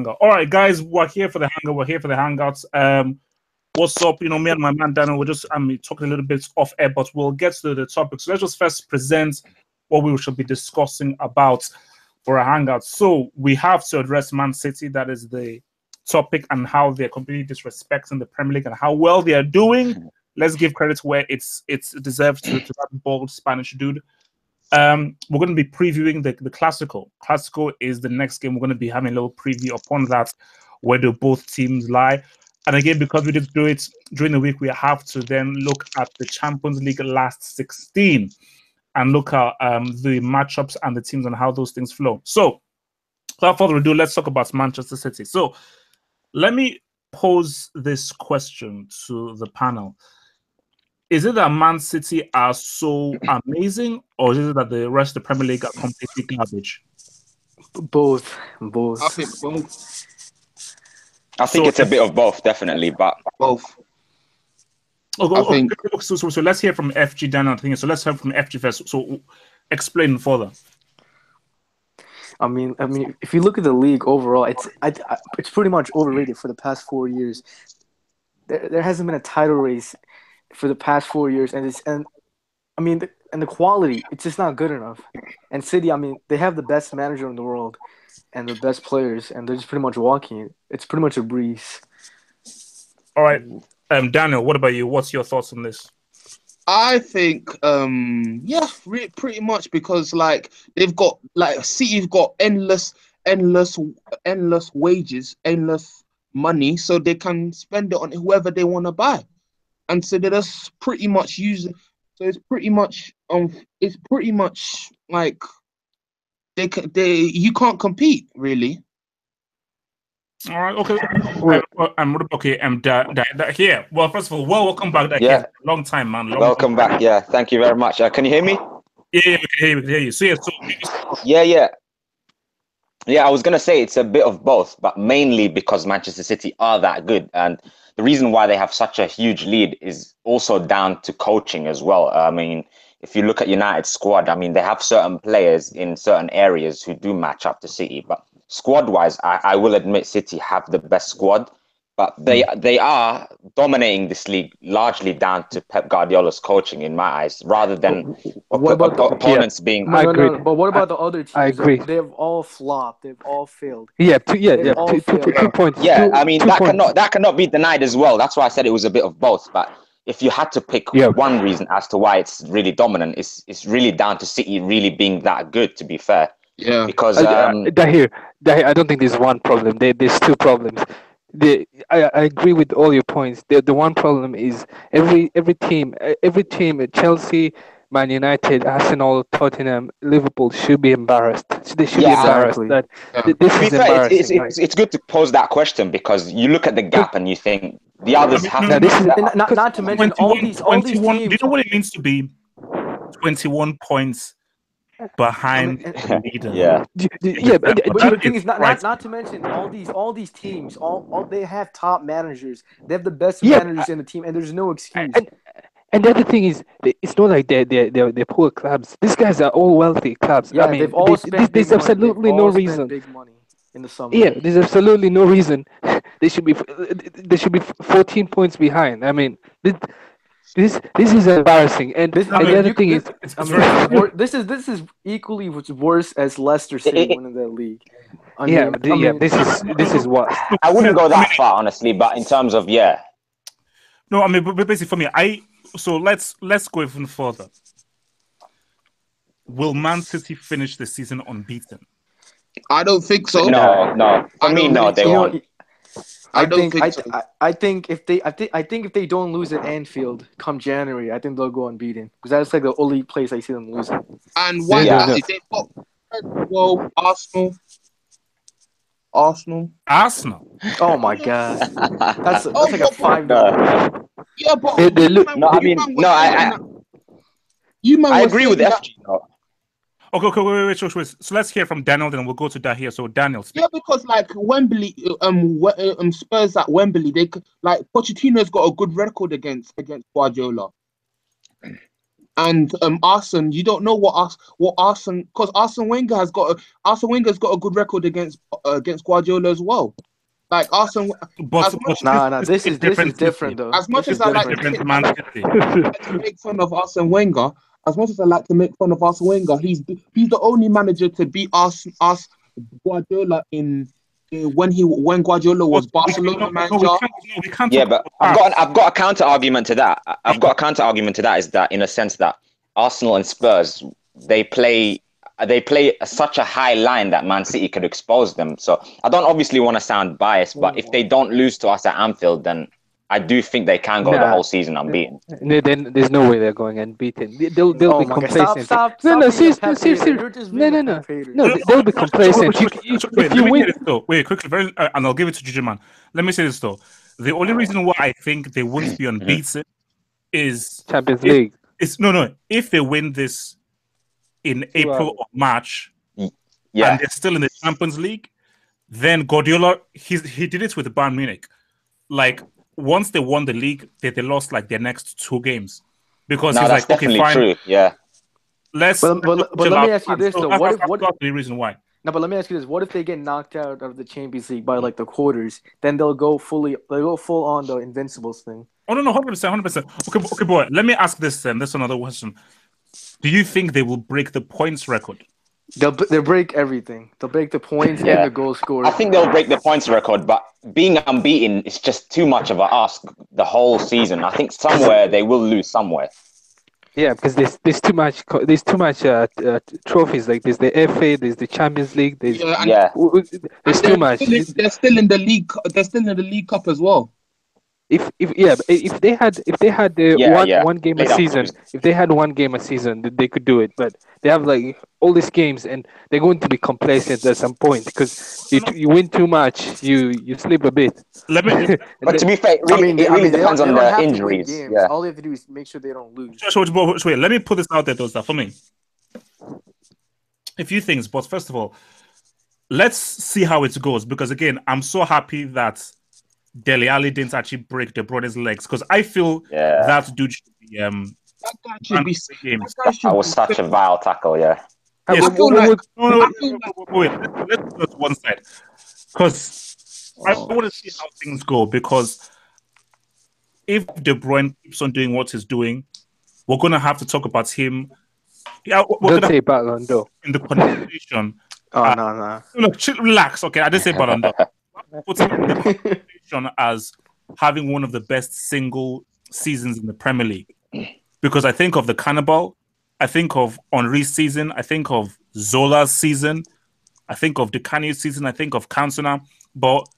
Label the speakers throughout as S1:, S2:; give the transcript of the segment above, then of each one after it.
S1: hangout. All right, guys, we're here for the hangout. We're here for the hangouts. What's up? You know, me and my man Daniel, we're just talking a little bit off air, but we'll get to the topic. So let's just first present what we should be discussing about for a hangout. So we have to address Man City. That is the topic, and how they're completely disrespecting the Premier League and how well they are doing. Let's give credit where it's deserved to that bold Spanish dude. We're going to be previewing the Clasico. Clasico is the next game. We're going to be having a little preview upon that, where do both teams lie. And again, because we did do it during the week, we have to then look at the Champions League last 16 and look at the matchups and the teams and how those things flow. So, without further ado, let's talk about Manchester City. So, let me pose this question to the panel. Is it that Man City are so amazing, or is it that the rest of the Premier League are completely garbage?
S2: Both.
S3: I think both.
S4: I think it's a bit of both, definitely, but
S3: both.
S1: So let's hear from FG Daniel. So let's hear from FG first. So explain further.
S2: I mean, if you look at the league overall, it's pretty much overrated for the past 4 years. There hasn't been a title race for the past 4 years, and the quality, it's just not good enough. And City, I mean, they have the best manager in the world and the best players, and they're just pretty much walking it. It's pretty much a breeze.
S1: All right, Daniel, what about you? What's your thoughts on this?
S3: I think, pretty much, because like they've got City've got endless wages, endless money, so they can spend it on whoever they want to buy. And so they're just pretty much using. So it's pretty much like you can't compete really.
S1: All right, okay. Here. Well, first of all, welcome back.
S4: Yeah,
S1: long time, man.
S4: Welcome back. Yeah, thank you very much. Can you hear me?
S1: Yeah, we can hear you. So
S4: I was gonna say it's a bit of both, but mainly because Manchester City are that good, and the reason why they have such a huge lead is also down to coaching as well. I mean, if you look at United's squad, I mean, they have certain players in certain areas who do match up to City, but squad-wise, I will admit City have the best squad, but they are dominating this league largely down to Pep Guardiola's coaching, in my eyes, rather than opponents being.
S2: I agree. But what about the other teams?
S5: I agree.
S2: They've all flopped. They've all failed.
S5: Two points.
S4: Yeah, I mean that cannot be denied as well. That's why I said it was a bit of both. But if you had to pick one reason as to why it's really dominant, it's really down to City really being that good. To be fair,
S3: yeah.
S4: Because
S5: Dahir, I don't think there's one problem. There's two problems. I agree with all your points. The one problem is every team, Chelsea, Man United, Arsenal, Tottenham, Liverpool should be embarrassed. They should be embarrassed.
S4: Exactly.
S5: This is embarrassing.
S4: It's good to pose that question, because you look at the gap and you think the others have.
S2: Not to mention all these teams.
S1: Do you know what it means to be 21 points behind the leader?
S2: But the thing is, not to mention all these teams. All they have top managers. They have the best managers in the team, and there's no excuse.
S5: And the other thing is, it's not like they're poor clubs. These guys are all wealthy clubs.
S2: Yeah,
S5: I mean,
S2: they've all spent
S5: there's absolutely no reason.
S2: Big money in the summer.
S5: Yeah, there's absolutely no reason they should be 14 points behind. I mean, this is embarrassing. And the other thing is,
S2: this is equally worse as Leicester City winning the league.
S5: This is what
S4: I wouldn't go that far, honestly, but in terms of
S1: No, I mean, but basically for me, so let's go even further. Will Man City finish the season unbeaten?
S3: I don't think so.
S4: No. For me, no, they won't.
S3: I think so.
S2: I think if they don't lose at Anfield come January, I think they'll go unbeaten, because that's like the only place I see them losing.
S3: And why? They've got Arsenal.
S2: Oh my god, that's like a 5-0.
S3: Yeah, but
S4: they look. I agree with FG.
S1: Okay, wait. So let's hear from Daniel, then we'll go to Dahir. So Daniel, speak.
S3: Yeah, because like Wembley, Spurs at Wembley, they Pochettino's got a good record against Guardiola. And Arsene, you don't know what Arsene, because Arsene Wenger's got a good record against Guardiola as well. Like Arsene,
S1: But,
S2: This is different though.
S3: as much
S2: This
S3: as
S2: is
S3: I
S2: different.
S3: like to make fun of Arsene Wenger, he's the only manager to beat Guardiola when Guardiola was Barcelona manager.
S1: We can't
S4: Yeah,
S1: talk
S4: but
S1: about
S4: I've got a counter argument to that. Is that, in a sense, that Arsenal and Spurs, they play such a high line that Man City could expose them. So I don't obviously want to sound biased, but if they don't lose to us at Anfield, then I do think they can go the whole season unbeaten.
S5: Then there's no way they're going unbeaten. They'll
S2: Oh
S5: be
S2: my God,
S5: complacent.
S2: stop
S5: No,
S2: being a Pep
S5: seriously.
S2: hater. You're just being a Pep hater.
S5: No, they'll be complacent.
S1: Wait, let me hear this though. Wait, quickly, and I'll give it to Juju Man. Let me say this though. The only reason why I think they won't be unbeaten is
S5: Champions League.
S1: If they win this in April or March,
S4: Yeah,
S1: and they're still in the Champions League, then Guardiola he did it with Bayern Munich. Like once they won the league, they lost like their next 2 games because he's
S4: that's
S1: like, okay,
S4: definitely
S1: fine.
S4: True. Yeah.
S2: But let me ask you this though.
S1: That's the reason why.
S2: No, but let me ask you this: what if they get knocked out of the Champions League by like the quarters? Then they'll go full on the Invincibles thing.
S1: Oh no, 100%. Okay, boy. Let me ask this then. That's another question. Do you think they will break the points record?
S2: They'll break everything. They'll break the points and the goal scorer.
S4: I think they'll break the points record, but being unbeaten is just too much of an ask the whole season. I think somewhere they will lose somewhere.
S5: Yeah, because there's too much trophies. Like there's the FA, there's the Champions League. There's too much.
S3: They're still in the league. They're still in the League Cup as well.
S5: If they had one game a season, they could do it. But they have like all these games, and they're going to be complacent at some point because you win too much, you slip a bit.
S4: But to be fair, it really depends on the injuries. Yeah.
S2: All they have to do is make sure they don't lose.
S1: Wait, let me put this out there, though, for me. A few things, but first of all, let's see how it goes because again, I'm so happy that Dele Alli didn't actually break De Bruyne's legs because I feel that dude should be
S3: that guy should be games.
S4: That was such a vile tackle, yeah.
S1: Yes, wait, let's go to one side because I want to see how things go because if De Bruyne keeps on doing what he's doing, we're gonna have to talk about him. Yeah,
S5: don't say Ballon d'Or
S1: in the conversation.
S2: No.
S1: Relax. Okay, I didn't say Ballon d'Or. Put him in the conversation as having one of the best single seasons in the Premier League because I think of the Cannibal, I think of Henry's season, I think of Zola's season, I think of Decanie's season, I think of Cantona, but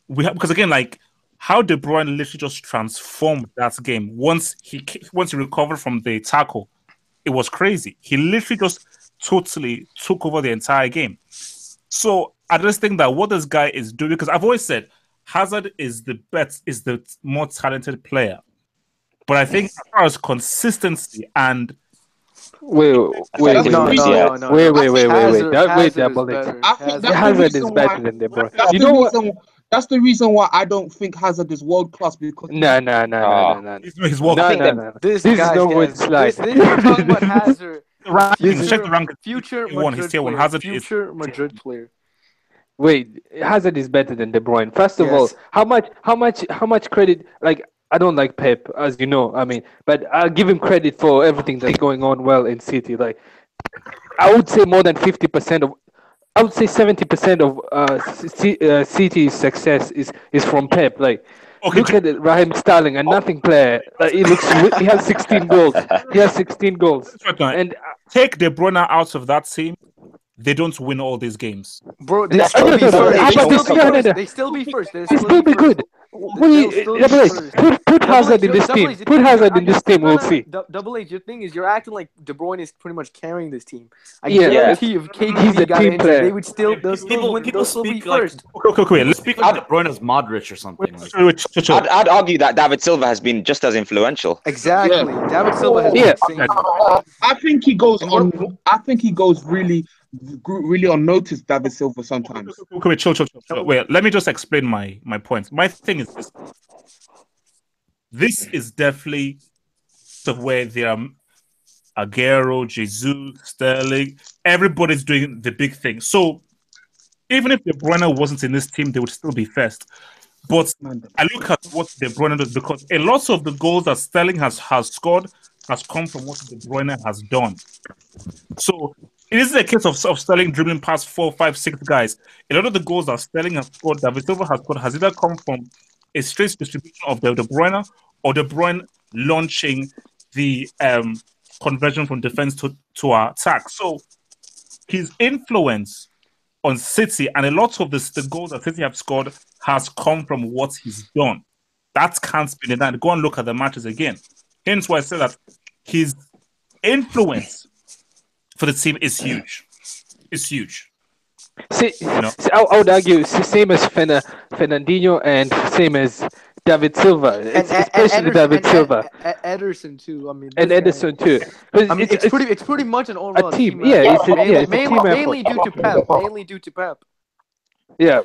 S1: because again, like how De Bruyne literally just transformed that game once he recovered from the tackle, it was crazy. He literally just totally took over the entire game. So I just think that what this guy is doing, because I've always said Hazard is the more talented player. But I think as far as consistency and
S5: wait. Hazard is better than De Bruyne.
S3: That's the reason why I don't think Hazard is world class because
S5: No.
S1: He's world class.
S2: This is no word slide. This is talking about Hazard.
S1: Check the rank.
S2: Future Madrid player.
S5: Wait, Hazard is better than De Bruyne. First of all, how much credit? Like I don't like Pep, as you know. I mean, but I'll give him credit for everything that's going on well in City. Like I would say more than 50% of. I would say 70% of City's success is from Pep. Like, look at Raheem Sterling, a nothing player. Like, he has 16 goals. And
S1: take De Bruyne out of that team, they don't win all these games.
S2: Bro, they still be first. They still be first. They still be good.
S5: Put Hazard in this team. Put Hazard in this team. We'll see.
S2: Double H, your thing is you're acting like De Bruyne is pretty much carrying this team. I guarantee if KDB got injured, they would still be first.
S1: Okay. Let's speak
S6: of De Bruyne as Modric or something.
S4: I'd argue that David Silva has been just as influential.
S2: Exactly. David Silva has been
S3: I think he goes on. I think he goes really unnoticed, David Silva, sometimes.
S1: Okay, chill. Wait, let me just explain my point. My thing is this. This is definitely where there are Aguero, Jesus, Sterling. Everybody's doing the big thing. So even if De Bruyne wasn't in this team, they would still be first. But I look at what De Bruyne does because a lot of the goals that Sterling has scored has come from what De Bruyne has done. So it isn't a case of Sterling dribbling past 4, 5, 6 guys. A lot of the goals that Sterling has scored, David Silva has scored, has either come from a straight distribution of De Bruyne or De Bruyne launching the conversion from defense to attack. So his influence on City and a lot of the goals that City have scored has come from what he's done. That can't be denied. Go and look at the matches again. Hence why I say that his influence for the team is huge. It's huge.
S5: See, I would argue same as Fernandinho and same as David Silva, especially David Silva.
S2: Ederson too. I mean,
S5: and Ederson too.
S2: I mean, it's pretty much an overall
S5: team.
S2: Yeah,
S5: it's a team effort.
S2: Mainly due to Pep. Mainly due to Pep.
S5: Yeah.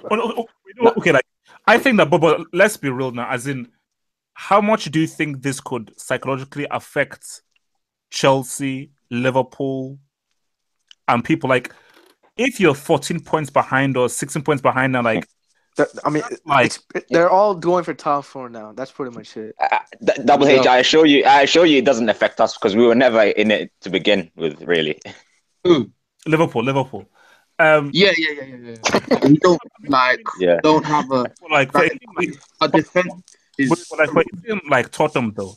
S1: Okay, like I think that, but let's be real now. As in, how much do you think this could psychologically affect Chelsea, Liverpool, and people? Like, if you're 14 points behind or 16 points behind now, like.
S2: I mean, they're all going for top 4 now. That's pretty much it.
S4: Double H, I assure you, it doesn't affect us because we were never in it to begin with, really.
S1: Liverpool.
S3: Yeah. We don't don't have a defense.
S1: Like Tottenham though,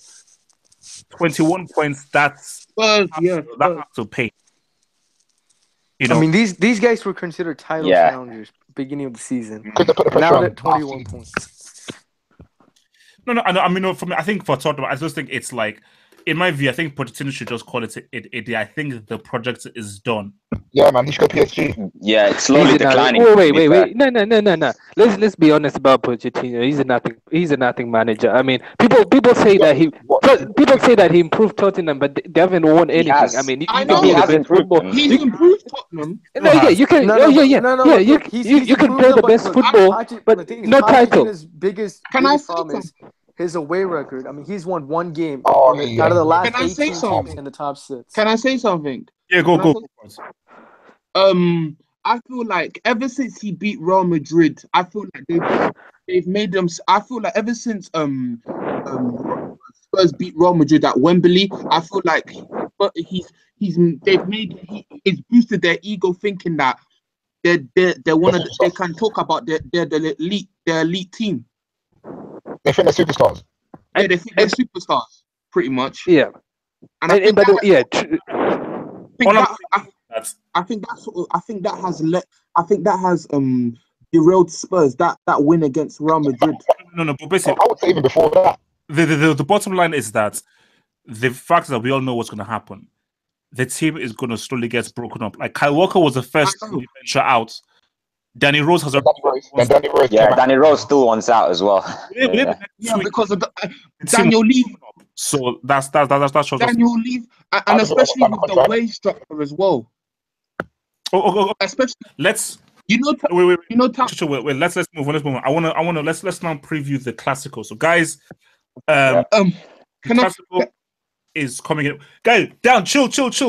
S1: 21 points. That's that has to pay.
S2: I mean, these guys were considered title challengers beginning of the season. Now they're 21 points.
S1: No. I mean, for me, I think for Tottenham, I just think it's like, in my view, I think Pochettino should just call it. I think the project is done.
S7: Yeah, man, he should go PSG.
S4: Yeah, it's slowly declining.
S5: Wait. No. Let's be honest about Pochettino. He's a nothing manager. I mean, people say that he improved Tottenham, but they haven't won anything. I mean, you can be the best football.
S3: He's improved Tottenham.
S5: You can. You can play the best football, but no title.
S2: His biggest problem is his away record. I mean, he's won 1 game out of the last 18 teams in the top 6.
S3: Can I say something?
S1: Yeah, go.
S3: I feel like ever since he beat Real Madrid, I feel like they've made them. I feel like ever since Spurs beat Real Madrid at Wembley, I feel like he's boosted their ego, thinking that they're one of they can talk about their elite team.
S7: They think they're superstars.
S3: Yeah, they think they're superstars, pretty much.
S5: Yeah.
S3: And I think that has derailed Spurs, that win against Real Madrid.
S1: No, but basically,
S7: I would say even before that.
S1: The bottom line is that the fact that we all know what's going to happen, the team is going to slowly get broken up. Like Kyle Walker was the first to venture out. Danny Rose has
S4: Danny Rose still wants out as well.
S3: Yeah, because of Daniel leave.
S1: So that's
S3: Daniel leave, and especially with the wage structure as well. Especially
S1: let's
S3: let's
S1: move on. I wanna let's now preview the Clasico. So guys, Clasico is coming in. Guys, chill.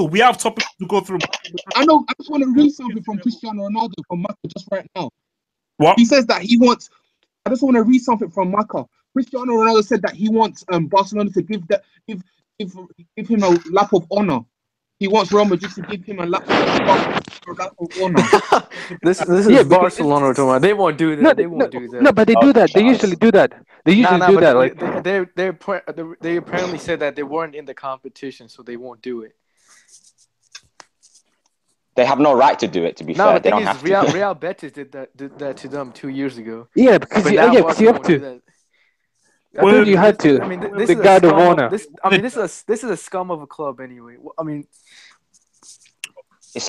S1: We have topics to go through.
S3: I know. I just want to read something from Cristiano Ronaldo from Maka just right now.
S1: What?
S3: He says that he wants. I just want to read something from Maka. Cristiano Ronaldo said that he wants Barcelona to give him a lap of honor. He wants Real Madrid to give him a lap of honor.
S2: This is Barcelona. They won't do that. They won't do that.
S5: No, but they do that. They usually do that. They
S2: apparently said that they weren't in the competition, so they won't do it.
S4: They have no right to do it. To be fair, they don't have to.
S2: Real Betis did that to them 2 years ago.
S5: Yeah, because you have to. I think you had to.
S2: I mean,
S5: the guard of honor.
S2: This is a scum of a club anyway. I mean,
S4: it's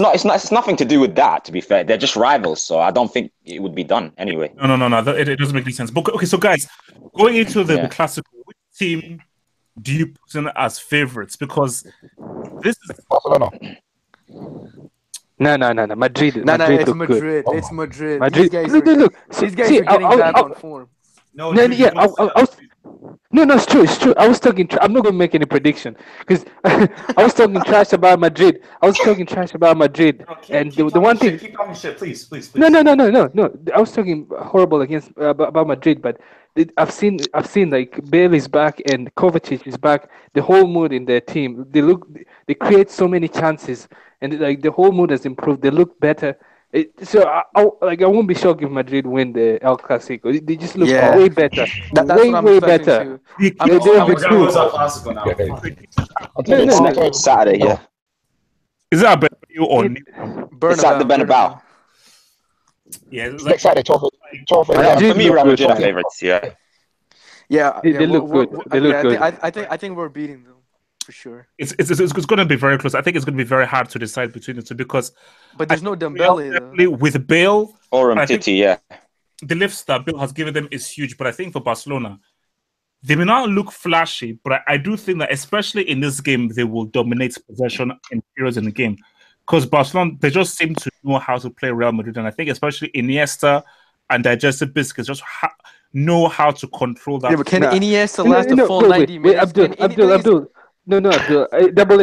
S4: nothing to do with that. To be fair, they're just rivals, so I don't think it would be done anyway.
S1: No. It doesn't make any sense. But okay, so guys, going into the Clasico, which team do you put in as favorites? Because this is
S7: Barcelona.
S5: No. Madrid.
S2: It's Madrid.
S5: Good.
S2: It's Madrid.
S5: Madrid.
S2: These guys are getting back on form.
S5: No, it's true. It's true. I was talking. I'm not gonna make any prediction because I was talking trash about Madrid.
S6: Okay,
S5: And the one thing.
S6: keep talking shit, please.
S5: No. I was talking horrible against about Madrid, but I've seen like Bale is back and Kovacic is back. The whole mood in their team. They create so many chances, and like the whole mood has improved. They look better. I won't be shocked if Madrid win the El Clasico. They just look
S2: Yeah.
S5: way better,
S2: That's
S5: way
S2: what I'm
S5: way
S2: expecting
S5: better.
S2: too.
S1: They
S2: I'm
S1: keep-
S2: also-
S5: They
S2: I'm
S5: will
S6: We're gonna lose
S5: improve.
S6: our Clasico now.
S7: Okay.
S6: Fuck.
S7: I'll tell you,
S5: No,
S7: it's
S5: no.
S7: next
S4: Saturday, yeah.
S1: Is that a Bernabeu or
S5: It-
S1: Newcastle?
S4: It's at the Bernabeu.
S1: Yeah, it's
S7: It's
S1: like
S7: next Saturday, 12
S4: Yeah,
S7: a.m.
S5: Madrid
S4: for me,
S5: look
S4: Real
S5: good,
S4: Madrid are
S5: man.
S4: favourites. Yeah.
S2: Yeah,
S5: They look good. They look good.
S2: I think we're beating them for sure.
S1: it's going to be very close. I think it's going to be very hard to decide between the two because
S2: But there's no
S1: Real
S2: Dembele though.
S1: definitely with Bale,
S4: Or
S1: I think-
S4: Titi, yeah.
S1: the lifts that Bill has given them is huge. But I think for Barcelona, they may not look flashy, but I do think that especially in this game, they will dominate possession in periods in the game. Because Barcelona, they just seem to know how to play Real Madrid, and I think especially Iniesta and Digestive Biscuits just know how to control that.
S2: Yeah, but can
S5: Nah.
S2: Iniesta last the full 90
S5: Wait,
S2: minutes?
S5: Abdul. No, Abdul. Double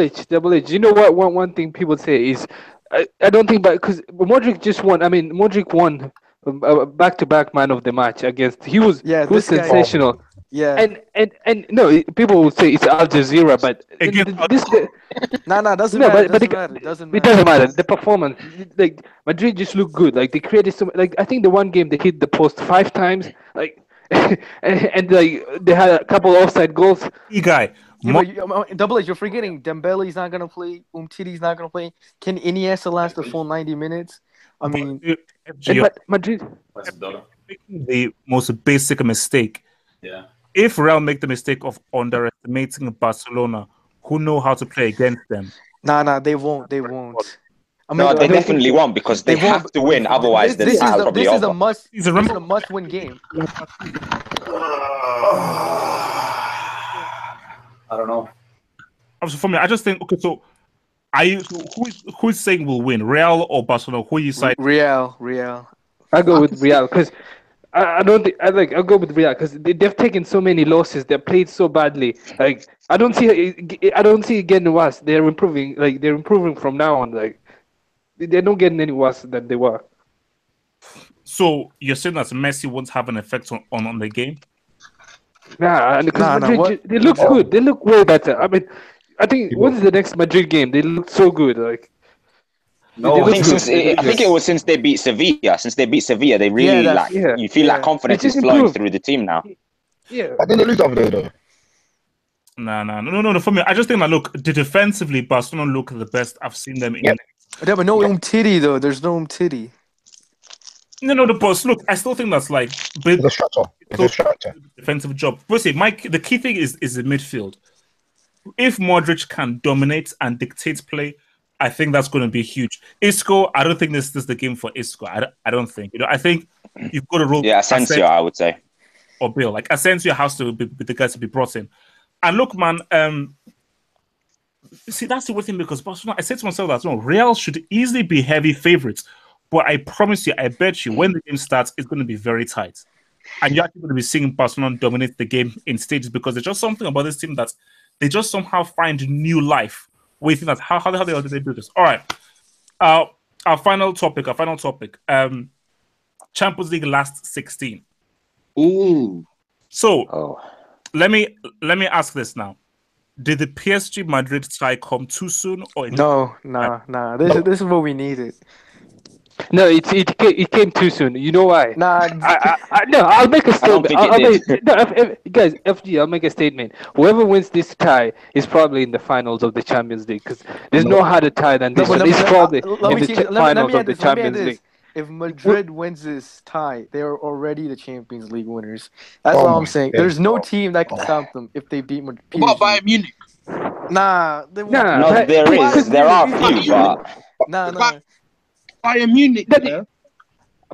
S5: H. You know what? One thing people say is, I don't think, because Modric just won. I mean, Modric won back-to-back man of the match against. He was
S2: this guy-
S5: sensational.
S2: Yeah.
S5: And no, people will say it's Al Jazeera, but
S1: Against
S5: this guy.
S2: Doesn't
S5: No,
S2: matter.
S5: but
S2: Doesn't matter. Doesn't
S5: It
S2: matter.
S5: doesn't matter. The performance, like Madrid, just looked good. Like they created some. Like I think the one game they hit the post 5 times. Like and like they had a couple offside goals.
S1: Guy,
S2: Yeah, but Double H, you're forgetting Dembele's not gonna play. Umtiti's not gonna play. Can Iniesta last the full 90 minutes? I mean,
S5: But Madrid.
S1: making the most basic mistake.
S6: Yeah.
S1: If Real make the mistake of underestimating Barcelona, who know how to play against them,
S2: nah, they won't. They won't. I
S4: No,
S2: mean,
S4: they
S2: I don't
S4: definitely
S2: think-
S4: won't because they
S2: they won't.
S4: have to win. Otherwise, the title's probably
S2: this is a
S4: over.
S2: must.
S1: He's
S2: This
S1: a
S2: is a must-win game.
S6: I don't know.
S1: for me, I just think okay. So, who is saying will win, Real or Barcelona? Who you side?
S2: Real.
S5: I go with Real because I don't think I'll go with Real because they've taken so many losses. They've played so badly. Like I don't see it getting worse. They're improving. Like they're improving from now on. Like they're not getting any worse than they were.
S1: So you're saying that Messi won't have an effect on the game?
S5: Nah, because Madrid,
S2: what?
S5: they look good. They look way better. I mean, I think what is the next Madrid game? They look so good. Like
S6: No,
S5: They
S4: I
S5: look
S4: think
S5: good.
S4: I think it was since they beat Sevilla. Since they beat Sevilla, they really you feel like confidence
S5: It's
S4: is flowing
S5: improved.
S4: through the team now.
S5: yeah.
S7: I didn't lose the other day though.
S1: No. For me, I just think that look, defensively, Barcelona look the best I've seen them in.
S7: Yep.
S2: Yeah, but no Umtiti though. There's no Umtiti.
S1: No, the boss. Look, I still think that's like
S7: It's a structure. It's a structure.
S1: defensive job. Firstly, Mike, the key thing is the midfield. If Modric can dominate and dictate play, I think that's going to be huge. Isco, I don't think this is the game for Isco. I don't think. I think you've got to roll.
S4: Yeah, Asensio, I would say.
S1: Or Bill. Like Asensio has to be the guys to be brought in. And look, man, see, that's the weird thing because Barcelona, I said to myself that Real should easily be heavy favorites. But I promise you, I bet you, when the game starts, it's going to be very tight. And you're actually going to be seeing Barcelona dominate the game in stages because there's just something about this team that they just somehow find new life. We think that how the hell did they do this? All right. Our final topic. Champions League last 16.
S6: Ooh.
S1: So let me ask this now. Did the PSG Madrid tie come too soon or
S2: No. This is what we needed.
S5: No, it came too soon. You know why?
S2: Nah,
S5: No, I'll make a
S4: don't
S5: statement.
S4: think it did.
S5: Guys, FG, I'll make a statement. Whoever wins this tie is probably in the finals of the Champions League because there's no harder tie than this one. It's probably in the finals of the Champions League.
S2: If Madrid wins this tie, they are already the Champions League winners. That's
S7: Oh
S2: all
S7: my
S2: I'm saying.
S7: God.
S2: There's no team that can stop them if they beat Madrid.
S3: What about Bayern Munich?
S2: Nah, they won't.
S5: Nah,
S4: No, there
S2: Why-
S4: is. There are a few, but
S2: Nah.
S3: Bayern Munich, yeah?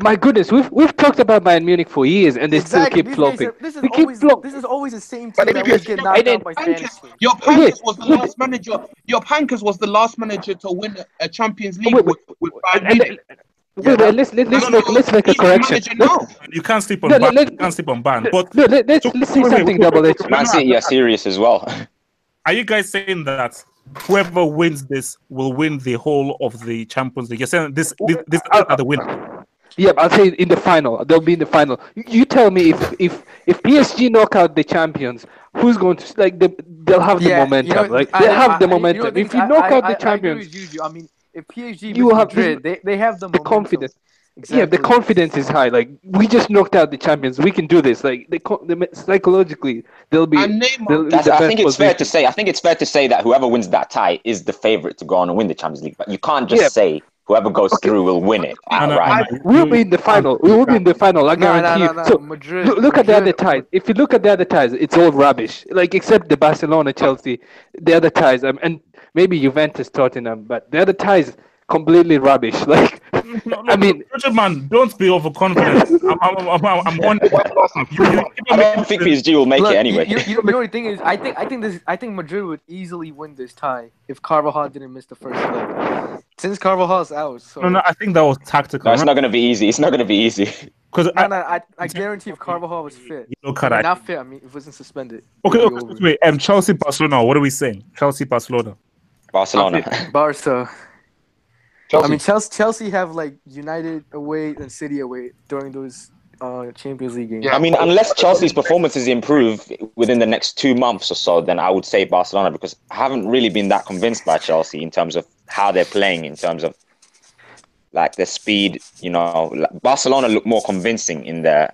S5: My goodness, we've talked about Bayern Munich for years and they still keep
S2: These
S5: flopping.
S2: guys
S5: They keep flop.
S2: this is always the same
S7: But
S2: team
S7: they
S2: that always
S7: be-
S2: get knocked out by Spanish
S3: Pankers,
S2: teams.
S3: your Pankers was the last manager. Your Pankers was the last manager to win a Champions League
S5: Wait,
S3: with Bayern
S5: And
S3: Munich.
S5: Wait, let's make a
S3: He's the
S5: correction.
S3: manager now.
S1: You can't sleep on
S5: No,
S1: Ban.
S5: let-
S1: You can't sleep on Ban. But
S5: No, let's say something double H.
S4: Man City are serious as well.
S1: are you guys saying that whoever wins this will win the whole of the Champions League? You're saying this are the winner.
S5: Yeah, I'll say in the final. They'll be in the final. You tell me if PSG knock out the champions, who's going to they'll have the momentum. They have the momentum. If you knock out the champions,
S2: I mean, if PSG
S5: you
S2: beats
S5: have
S2: Madrid, they have the momentum.
S5: confidence.
S2: Exactly.
S5: Yeah, the confidence is high. Like we just knocked out the champions. We can do this. Like psychologically, they'll be.
S3: And Neymar.
S5: They'll be
S4: That's,
S5: the
S4: I
S5: best
S4: think it's fair to
S5: position.
S4: say. I think it's fair to say that whoever wins that tie is the favorite to go on and win the Champions League. But you can't just
S5: Yeah.
S4: say whoever goes through will win it outright.
S5: We'll be in the final. We will be in the final. I guarantee you. So
S2: Madrid.
S5: look at the other ties. If you look at the other ties, it's all rubbish. Like except the Barcelona, Chelsea, the other ties, and maybe Juventus, Tottenham, but the other ties completely rubbish. Like I mean,
S1: man, don't be overconfident. I'm wondering.
S4: I don't think PSG will make it anyway.
S2: You know the thing is, I think Madrid would easily win this tie if Carvajal didn't miss the first leg. Since Carvajal's out, so
S1: No, I think that was tactical.
S4: No, it's not going to be easy. It's not going to be easy.
S1: Because
S2: I guarantee if Carvajal was fit,
S1: look at that.
S2: not fit. I mean, if it wasn't suspended.
S1: Okay,
S2: it'd be over.
S1: wait. Chelsea, Barcelona. What are we saying? Chelsea, Barcelona.
S4: Barcelona.
S2: Barca.
S7: Chelsea.
S2: I mean, Chelsea have like United away and City away during those Champions League games.
S3: Yeah.
S4: I mean, unless Chelsea's performances improve within the next 2 months or so, then I would say Barcelona, because I haven't really been that convinced by Chelsea in terms of how they're playing, in terms of like their speed. You know, Barcelona look more convincing in their.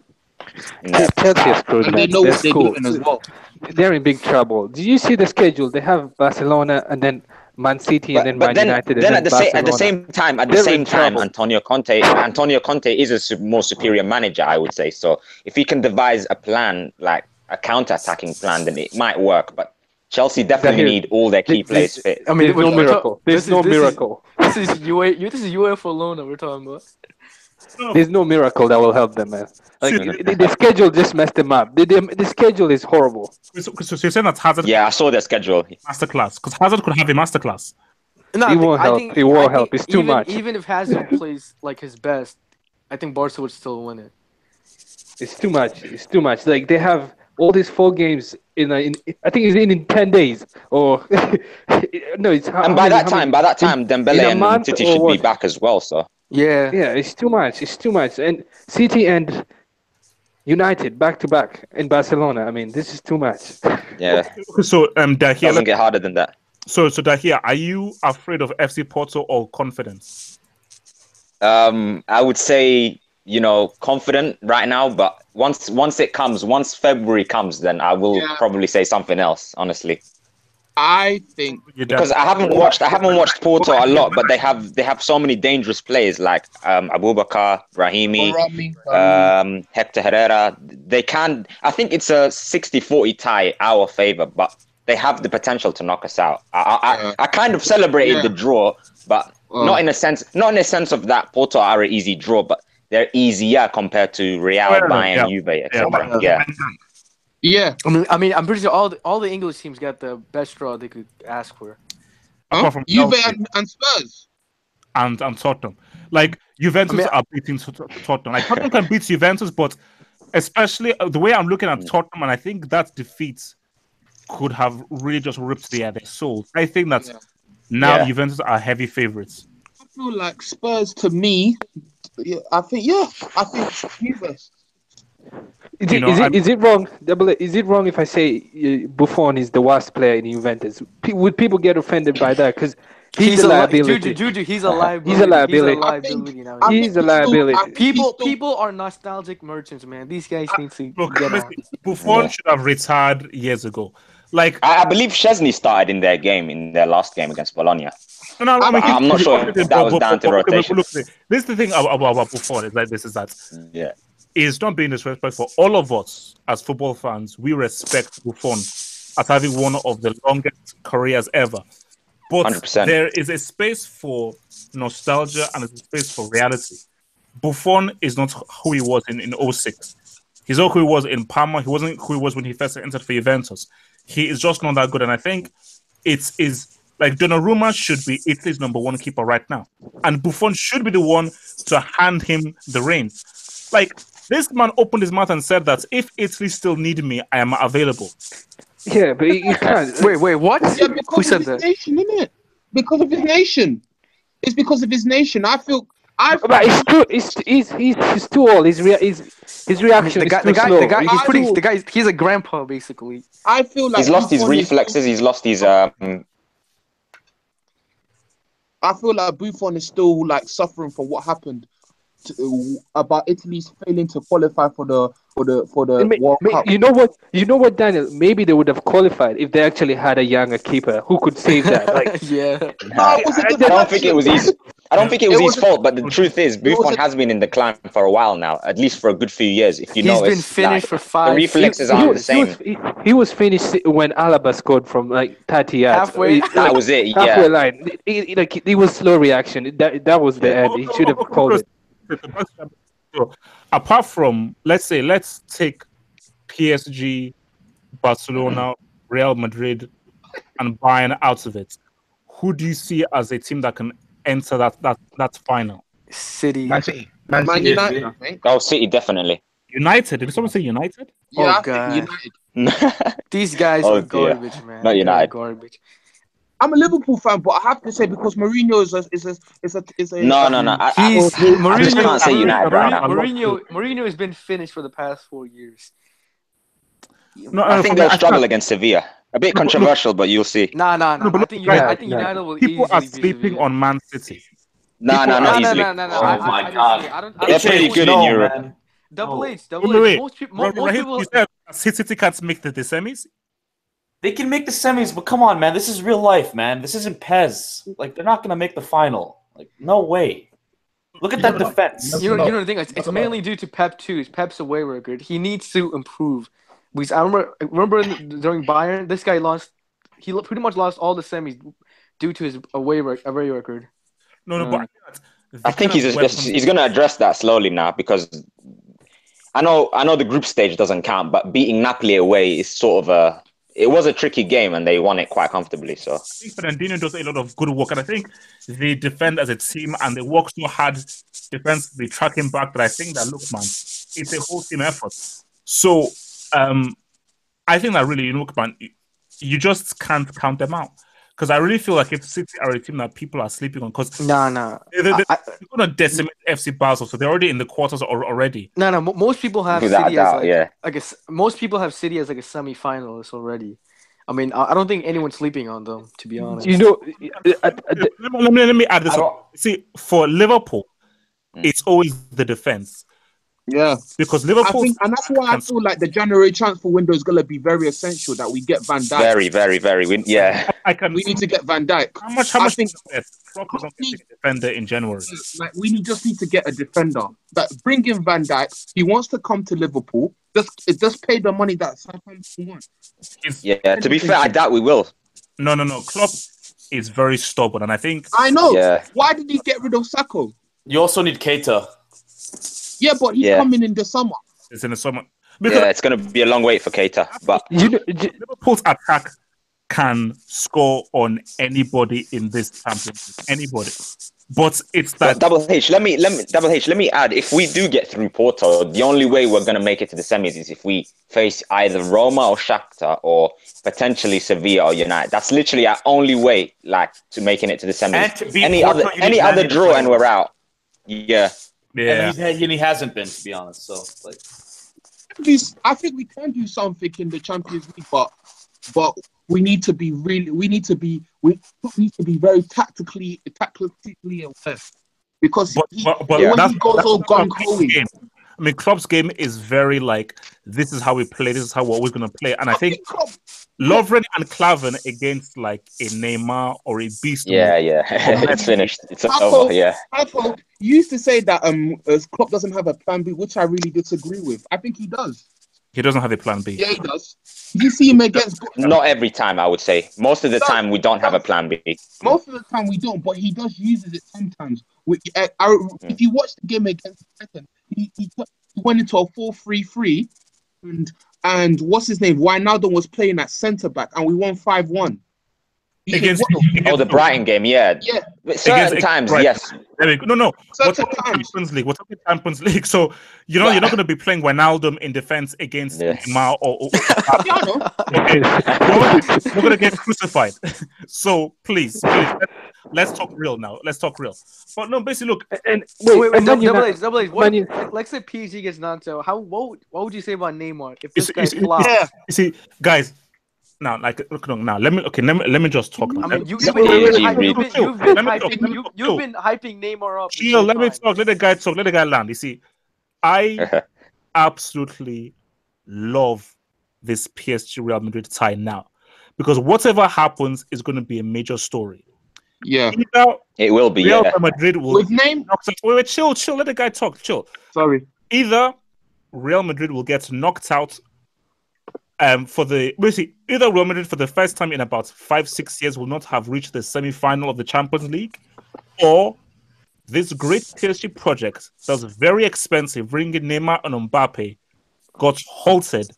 S5: Chelsea is screwed.
S3: And they
S5: Man.
S3: know
S5: They're
S3: what they're
S5: screwed.
S3: doing as well.
S5: They're in big trouble. Do you see the schedule? They have Barcelona and then Man City and then Man United.
S4: Then
S5: and
S4: at
S5: then
S4: the same time, Antonio Conte is a more superior manager, I would say. So if he can devise a plan, like a counter-attacking plan, then it might work. But Chelsea definitely need all their key players fit.
S2: I mean,
S5: There's no miracle. There's no miracle.
S2: This is UEFA Lona we're talking about.
S5: There's no miracle that will help them, man. Like the schedule just messed them up. The schedule is horrible.
S1: So you're saying that Hazard
S4: Yeah, I saw their schedule.
S1: masterclass? Because Hazard could have a masterclass.
S2: No,
S5: It won't help. It won't help. It's too much.
S2: Even if Hazard plays like his best, I think Barca would still win it.
S5: It's too much. It's too much. Like they have all these 4 games in I think it's in 10 days or no. It's
S4: And by that time, Dembele
S5: in a
S4: and
S5: month
S4: City
S5: or
S4: should be
S5: what?
S4: back as well. So
S2: Yeah.
S5: Yeah, it's too much. It's too much. And City and United back to back in Barcelona. I mean, this is too much.
S4: yeah,
S1: So Dahia,
S4: doesn't get harder than that.
S1: so Dahia, are you afraid of FC Porto or confident?
S4: I would say, confident right now, but once February comes, then I will probably say something else, honestly.
S3: I think
S4: Because I haven't watched Porto a lot, but they have so many dangerous players like Abubakar, Brahimi, Hector Herrera. I think it's a 60-40 tie our favor, but they have the potential to knock us out. I kind of celebrated the draw, but not in a sense of that Porto are an easy draw, but they're easier compared to Real, Bayern, Juve, etc.
S3: Yeah.
S2: I mean, I'm pretty sure all the English teams got the best draw they could ask for.
S1: Apart from
S3: Juve
S1: Chelsea
S3: and Spurs.
S1: and Tottenham. Like Juventus are beating Tottenham. Like Tottenham can beat Juventus, but especially the way I'm looking at Tottenham, and I think that defeat could have really just ripped their souls. I think that now Juventus are heavy favorites.
S3: I feel like Spurs to me. I think Juve.
S5: Is it wrong? Is it wrong if I say Buffon is the worst player in Juventus? Would people get offended by that? Because he's a liability.
S2: Juju, he's a liability.
S5: He's a liability.
S2: He's a liability.
S5: He's a liability.
S2: People are nostalgic merchants, man. These guys need to
S1: Look,
S2: get on.
S1: Buffon should have retired years ago. Like
S4: I believe Szczesny started in their last game against Bologna. I'm not sure if that was down to rotation.
S1: Look, this is the thing about Buffon is like this is that it's not being disrespectful for all of us as football fans. We respect Buffon as having one of the longest careers ever. But
S4: 100%.
S1: there is a space for nostalgia and there's a space for reality. Buffon is not who he was in 06. He's not who he was in Parma. He wasn't who he was when he first entered for Juventus. He is just not that good. And I think it is Like Donnarumma should be Italy's number one keeper right now, and Buffon should be the one to hand him the reins. Like this man opened his mouth and said that if Italy still need me, I am available.
S5: Yeah, but you can't.
S2: Wait, what?
S3: Yeah,
S2: Who
S3: because
S2: said
S3: of his
S2: that?
S3: nation, innit? Because of his nation. It's because of his nation. I feel.
S5: But it's too. He's too old. His reaction is too slow.
S2: The guy. He's a grandpa basically.
S3: I feel like
S4: He's lost his
S3: Buffon is
S4: reflexes. He's lost his
S3: I feel like Buffon is still like suffering from what happened about Italy's failing to qualify for the World Cup.
S5: You know what, Daniel? Maybe they would have qualified if they actually had a younger keeper who could save that. Like,
S2: Yeah.
S3: It was a
S4: I don't think it was his. I don't think it was his
S3: a-
S4: fault. But the truth is, Buffon has been in decline for a while now, at least for a good few years. If you
S2: He's
S4: notice,
S2: been finished
S4: like,
S2: for 5.
S4: the reflexes aren't the same.
S5: He was finished when Alaba scored from like 30 yards.
S2: Halfway.
S4: That was it.
S5: Halfway
S4: Yeah.
S5: line. It was slow reaction. That was the end. He should have called it.
S1: So, apart from let's take PSG, Barcelona, Real Madrid, and Bayern out of it. Who do you see as a team that can enter that final?
S2: City.
S7: Man City.
S3: Man United, I think.
S4: Oh, City definitely.
S1: United? Did someone say United?
S3: Yeah,
S2: Oh,
S3: I think
S2: God.
S3: United.
S2: These guys
S4: Oh,
S2: are
S4: dear.
S2: garbage, man.
S4: Not
S2: They're
S4: United.
S2: garbage.
S3: I'm a Liverpool fan, but I have to say because Mourinho is a
S4: No. I
S2: He's
S4: just can't say United right now.
S2: Mourinho has been finished for the past 4 years.
S1: No,
S4: I think
S1: for me,
S4: they'll struggle
S1: can't-
S4: against Sevilla. A bit controversial, but you'll see.
S2: Nah.
S1: No, but
S2: I think United will
S1: people are
S2: easily beat
S1: sleeping
S2: Sevilla.
S1: on Man City.
S4: No,
S1: People-
S4: not
S1: No,
S4: easily.
S2: No.
S6: Oh my
S2: I
S6: God.
S2: disagree. I don't
S4: They're pretty
S2: think
S4: good
S2: we-
S4: in Europe.
S6: Man.
S2: Double H.
S1: Wait.
S2: Most people.
S1: Rahim, you said City can't make the semis.
S8: They can make the semis, but come on, man. This is real life, man. This isn't Pez. Like, they're not going to make the final. Like, no way. Look at that defense.
S2: You know the thing. It's mainly due to Pep too. It's Pep's away record. He needs to improve. Because I remember during Bayern, this guy lost. He pretty much lost all the semis due to his away record.
S1: No, but
S4: I think he's going to address that slowly now because I know the group stage doesn't count, but beating Napoli away is sort of it was a tricky game and they won it quite comfortably. So
S1: I think Fernandinho does a lot of good work, and I think they defend as a team and they work so hard defensively, tracking back. That I think that look, man, it's a whole team effort. So I think that really, man, you just can't count them out. Because I really feel like if City are a team that people are sleeping on, because
S2: Nah.
S1: they're going to decimate FC Basel, so they're already in the quarters already.
S2: No. Most people have
S4: Without
S2: City
S4: doubt,
S2: as most people have City as like a semi-finalist already. I mean, I don't think anyone's sleeping on them, to be honest.
S5: You know,
S1: Let me add this up. See, for Liverpool, it's always the defense.
S3: Yeah,
S1: because Liverpool,
S3: and that's why I feel like the January transfer window is going to be very essential that we get Van Dijk.
S4: Very, very, very. We
S3: need to get Van Dijk.
S1: How much? I think Klopp is not getting a defender in January.
S3: Like we just need to get a defender. But bring in Van Dijk. He wants to come to Liverpool. Just pay the money that Southampton wants.
S4: Yeah. To be fair, I doubt we will.
S1: No. Klopp is very stubborn, and I think
S3: I know.
S4: Yeah.
S3: Why did he get rid of Sacco?
S8: You also need Keita.
S3: Yeah, but he's coming in the summer.
S1: It's in the summer.
S4: Because it's going to be a long wait for Keita. But
S1: Liverpool's attack can score on anybody in this championship. Anybody. But it's that
S4: Double H. Let me add. If we do get through Porto, the only way we're going to make it to the semis is if we face either Roma or Shakhtar or potentially Sevilla or United. That's literally our only way, like, to making it to the semis. Any other draw and we're out. Yeah.
S8: And he hasn't been, to be honest. So, like,
S3: I think we can do something in the Champions League, but we need to be very tactically aware because when he goes all gung ho.
S1: I mean, Klopp's game is very like, this is how we play, this is how we're always going to play. And I think Lovren and Klavan against like a Neymar or a Beast.
S4: Yeah. It's finished. It's over, yeah.
S3: You used to say that Klopp doesn't have a plan B, which I really disagree with. I think he does.
S1: He doesn't have a plan B.
S3: Yeah, he does. You see him against...
S4: Not every time, I would say. Most of the time, we don't have a plan B.
S3: Most of the time, we don't, but he does use it sometimes. If you watch the game against Brighton, he went into a 4-3-3, and what's his name? Wijnaldum was playing at centre-back, and we won 5-1. You said
S1: Against,
S3: what?
S1: against
S4: Oh, the
S1: who?
S4: Brighton game, yeah.
S3: Yeah.
S4: But certain
S1: Against
S4: times,
S1: Brighton.
S4: yes.
S1: There we go. No. We're
S3: Certain
S1: talking
S3: times.
S1: Champions League. We're talking Champions League. So you're not going to be playing Wijnaldum in defense against
S4: Yes.
S1: Neymar or
S3: Yeah, I know.
S1: okay. We're going to get crucified. So please, let's talk real now. Let's talk real. But no, basically, look.
S5: And
S2: Wait,
S5: and Man
S2: Double
S5: United-
S2: H, Double H. What,
S5: Man U-
S2: let's say PSG gets knocked out. What would you say about Neymar if
S1: You
S2: this guy
S1: see,
S2: flops?
S3: Yeah.
S1: you see, guys. Now, like, look, now let me just talk. Now.
S2: I mean, you've
S4: Wait,
S2: been
S4: wait,
S2: hyping Neymar up. this
S1: Chill,
S2: whole
S1: let me
S2: time.
S1: talk. Let the guy talk. Let the guy land. You see, I absolutely love this PSG Real Madrid tie now because whatever happens is going to be a major story.
S3: Yeah.
S1: Either
S4: It will be,
S1: Real
S4: yeah.
S1: Madrid will
S3: With name?
S1: wait, chill. Let the guy talk. Chill.
S3: Sorry.
S1: Either Real Madrid will get knocked out. Either Real Madrid for the first time in about 5-6 years will not have reached the semi-final of the Champions League, or this great PSG project that's very expensive, bringing Neymar and Mbappe, got halted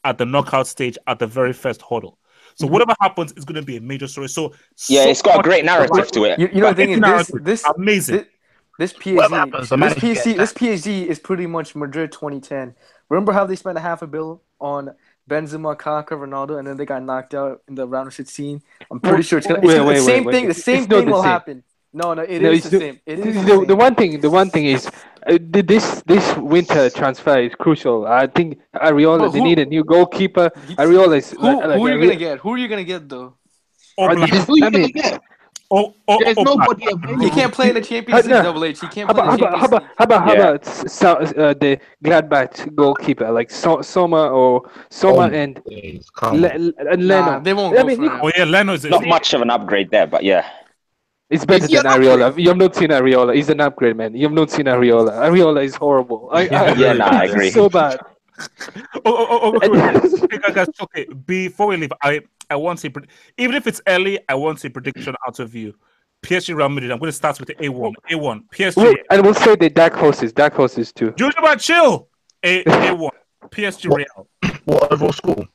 S1: at the knockout stage at the very first hurdle. So whatever happens is going to be a major story.
S4: Yeah,
S1: So
S4: it's got a
S1: much
S4: great narrative to it.
S2: You know the thing is this
S1: amazing.
S2: This
S7: Whatever happens, the manager gets
S2: this PSG is pretty much Madrid 2010. Remember how they spent $500 million on Benzema, Kaká, Ronaldo, and then they got knocked out in the round of 16? I'm pretty sure it's gonna. The same thing will happen. No, it is the same. It is
S5: the one thing is this winter transfer is crucial. I think Areola, they need a new goalkeeper. Areola is
S2: who are you gonna get? Who are you gonna get though?
S3: Who you gonna get? There's nobody available.
S2: He can't play in the Champions League, Double H. He can't play in the Champions League.
S5: How about the Gladbach goalkeeper like Soma and Leno?
S2: Nah, they won't go for him.
S1: Oh yeah, Leno is
S4: Not much of an upgrade there, but yeah.
S5: It's better than Areola. You have not seen Areola. He's an upgrade, man. You have not seen Areola. Areola is horrible. I
S4: agree.
S5: So bad.
S1: Okay. Before we leave, I want to even if it's early, I want a prediction out of you. PSG Real Madrid. I'm going to start with the A1. PSG.
S5: And we'll say the dark horses too.
S1: Jujuba, chill. A1. PSG Real.
S7: What overall score?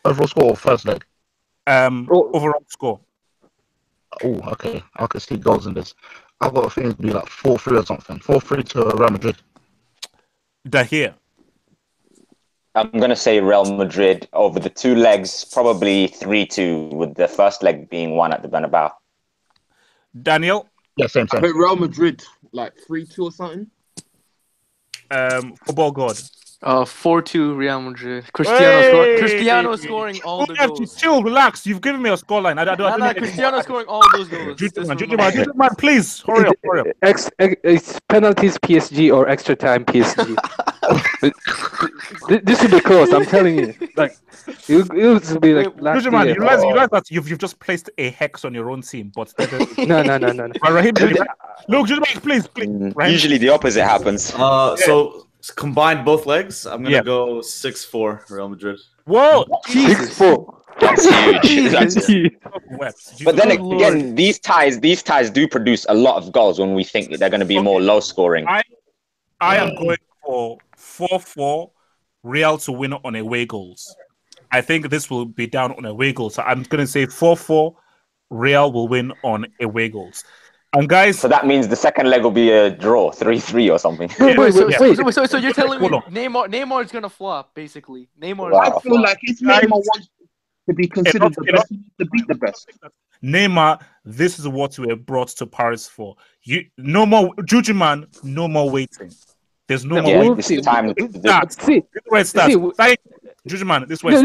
S7: Overall score, first leg.
S1: Overall score.
S7: Oh, okay. I can see goals in this. I've got a feeling to be like 4-3 or something. 4-3 to Real Madrid.
S1: Dahir.
S4: I'm going to say Real Madrid over the two legs, probably 3-2, with the first leg being won at the Bernabeu.
S1: Daniel?
S7: Yeah, same.
S3: I think Real Madrid, like 3-2 or something.
S1: Football God.
S2: 4-2 Real Madrid. Cristiano scoring all the goals.
S1: Chill, relax. You've given me a scoreline. I don't
S2: Cristiano scoring all those goals.
S1: Jujuman, please hurry up.
S5: It's penalties PSG or extra time PSG. This will be close. I'm telling you. Like it will be like last
S1: Jujuman,
S5: year.
S1: you realize that you've just placed a hex on your own team, but
S5: No.
S1: Raheem, look, Jujuman, please. Raheem.
S4: Usually the opposite happens.
S8: So combined both legs, I'm gonna go 6-4 Real Madrid.
S1: Whoa,
S5: 6-4.
S4: That's huge. That's huge.
S1: Wept.
S4: But then again, these ties do produce a lot of goals when we think that they're going to be more low scoring.
S1: I am going for 4-4 Real to win on away goals. I think this will be down on away goals. So I'm going to say 4-4 Real will win on away goals. And guys,
S4: so that means the second leg will be a draw, 3-3 or something.
S2: So you're telling me Neymar is gonna flop, basically. Neymar.
S3: I feel like if Neymar wants to be considered the best, he needs to beat the best.
S1: Neymar, this is what we were brought to Paris for. No more Jujuman, no more waiting. There's no more waiting.
S4: This is time.
S1: Jujuman, this way.